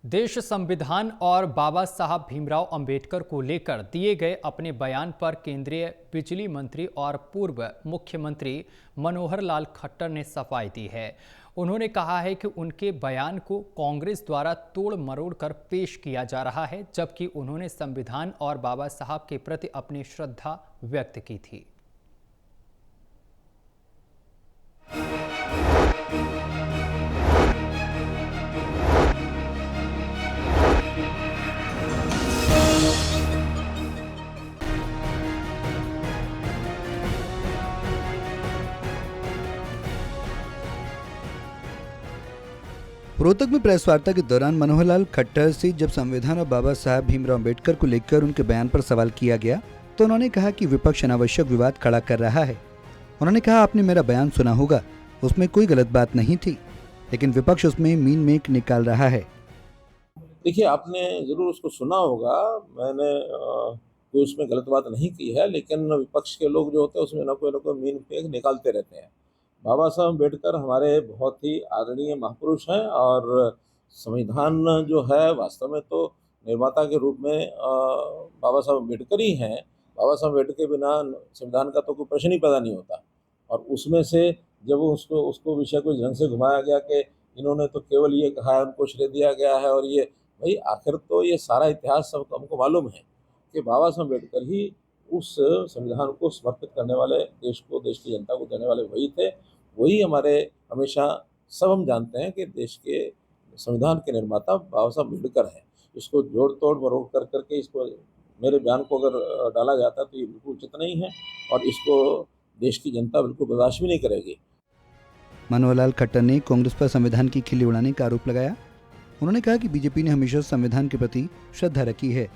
देश संविधान और बाबा साहब भीमराव अंबेडकर को लेकर दिए गए अपने बयान पर केंद्रीय बिजली मंत्री और पूर्व मुख्यमंत्री मनोहर लाल खट्टर ने सफाई दी है। उन्होंने कहा है कि उनके बयान को कांग्रेस द्वारा तोड़ मरोड़ कर पेश किया जा रहा है, जबकि उन्होंने संविधान और बाबा साहब के प्रति अपनी श्रद्धा व्यक्त की थी। रोहतक में प्रेस वार्ता के दौरान मनोहर लाल खट्टर से जब संविधान और बाबा साहब भीमराव अंबेडकर को लेकर उनके बयान पर सवाल किया गया तो उन्होंने कहा कि विपक्ष अनावश्यक विवाद खड़ा कर रहा है। उन्होंने कहा, आपने मेरा बयान सुना होगा, उसमें कोई गलत बात नहीं थी, लेकिन विपक्ष उसमें मीन मेक निकाल रहा है। देखिए, आपने ज़रूर उसको सुना होगा। मैंने कोई उसमें गलत बात नहीं की है, लेकिन विपक्ष के लोग जो होते हैं उसमें न कोई मीन फेंक निकालते रहते हैं। बाबा साहब अम्बेडकर हमारे बहुत ही आदरणीय महापुरुष हैं और संविधान जो है वास्तव में तो निर्माता के रूप में बाबा साहब अम्बेडकर ही हैं। बाबा साहब अम्बेडकर के बिना संविधान का तो कोई प्रश्न ही पैदा नहीं होता। और उसमें से जब उसको विषय को इस ढंग से घुमाया गया कि इन्होंने तो केवल ये कहा है, उनको श्रेय दिया गया है, और ये भाई आखिर तो ये सारा इतिहास सब हमको मालूम है कि बाबा साहब अम्बेडकर ही उस संविधान को समर्पित करने वाले, देश को, देश की जनता को देने वाले वही थे। वही हमारे हमेशा सब हम जानते हैं कि देश के संविधान के निर्माता बाबा साहब अम्बेडकर हैं। इसको जोड़ तोड़ मरोड़ कर करके इसको मेरे बयान को अगर डाला जाता है तो ये बिल्कुल उचित नहीं है और इसको देश की जनता बिल्कुल बर्दाश्त भी नहीं करेगी। मनोहर लाल खट्टर ने कांग्रेस पर संविधान की खिल्ली उड़ाने का आरोप लगाया। उन्होंने कहा कि बीजेपी ने हमेशा संविधान के प्रति श्रद्धा रखी है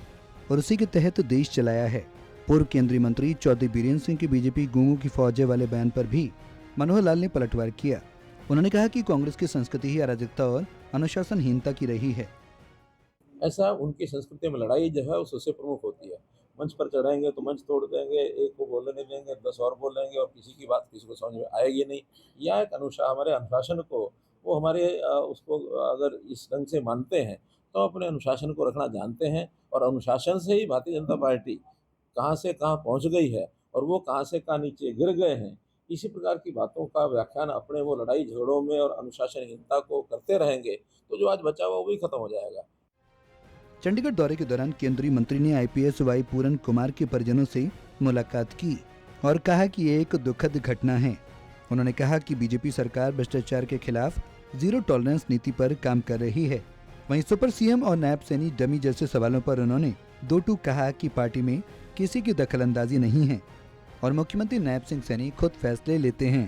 और उसी के तहत देश चलाया है। पूर्व केंद्रीय मंत्री चौधरी बीरेंद्र सिंह के बीजेपी गूंगों की फौज वाले बयान पर भी मनोहर लाल ने पलटवार किया। उन्होंने कहा कि कांग्रेस की संस्कृति ही अराजकता और अनुशासनहीनता की रही है। ऐसा उनकी संस्कृति में लड़ाई जो है उससे प्रमुख होती है। मंच पर चढ़ेंगे तो मंच तोड़ देंगे, एक को बोलने नहीं देंगे, 10 और बोलेंगे और किसी की बात किसी को समझ में आएगी नहीं। यह एक हमारे अनुशासन को वो हमारे उसको अगर इस ढंग से मानते हैं तो अपने अनुशासन को रखना जानते हैं और अनुशासन से ही भारतीय जनता पार्टी कहाँ से कहाँ पहुँच गई है और वो कहाँ से कहाँ नीचे गिर गए हैं। इसी प्रकार की बातों का व्याख्यान अपने वो लड़ाई झगड़ों में और अनुशासनहीनता को करते रहेंगे तो जो आज बचा हुआ वो भी खत्म हो जाएगा। चंडीगढ़ दौरे के दौरान केंद्रीय मंत्री ने आईपीएस वाई पूरन कुमार के परिजनों से मुलाकात की और कहा कि ये एक दुखद घटना है। उन्होंने कहा कि बीजेपी सरकार भ्रष्टाचार के खिलाफ जीरो टॉलरेंस नीति पर काम कर रही है। वहीं सुपर सीएम और नायब सैनी डमी जैसे सवालों पर उन्होंने दो टूक कहा कि पार्टी में किसी की दखलंदाजी नहीं है और मुख्यमंत्री नायब सिंह सैनी खुद फैसले लेते हैं।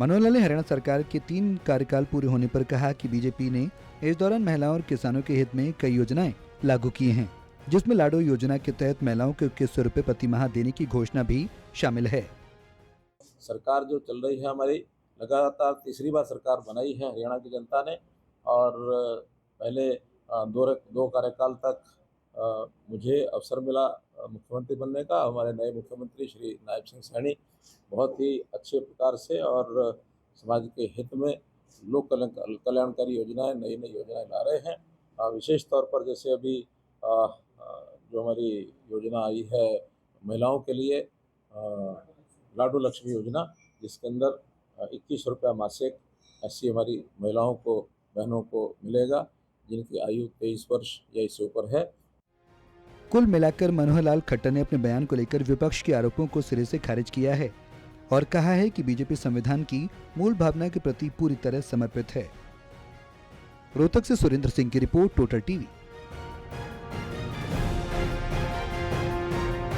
मनोहर लाल ने हरियाणा सरकार के 3 कार्यकाल पूरे होने पर कहा कि बीजेपी ने इस दौरान महिलाओं और किसानों के हित में कई योजनाएं लागू की हैं, जिसमें लाडो योजना के तहत महिलाओं को 2100 रुपये प्रति माह देने की घोषणा भी शामिल है। सरकार जो चल रही है हमारी, लगातार तीसरी बार सरकार बनाई है हरियाणा की जनता ने और पहले दो कार्यकाल तक मुझे अवसर मिला मुख्यमंत्री बनने का। हमारे नए मुख्यमंत्री श्री नायब सिंह सैनी बहुत ही अच्छे प्रकार से और समाज के हित में लोक कल्याणकारी योजनाएं, नई नई योजनाएं ला रहे हैं। विशेष तौर पर जैसे अभी जो हमारी योजना आई है महिलाओं के लिए, लाडो लक्ष्मी योजना, जिसके अंदर 2100 रुपया मासिक ऐसी हमारी महिलाओं को, बहनों को मिलेगा जिनकी आयु 23 वर्ष या इससे ऊपर है। कुल मिलाकर मनोहर लाल खट्टर ने अपने बयान को लेकर विपक्ष के आरोपों को सिरे से खारिज किया है और कहा है कि बीजेपी संविधान की मूल भावना के प्रति पूरी तरह समर्पित है। रोहतक से सुरेंद्र सिंह की रिपोर्ट, टोटल टीवी।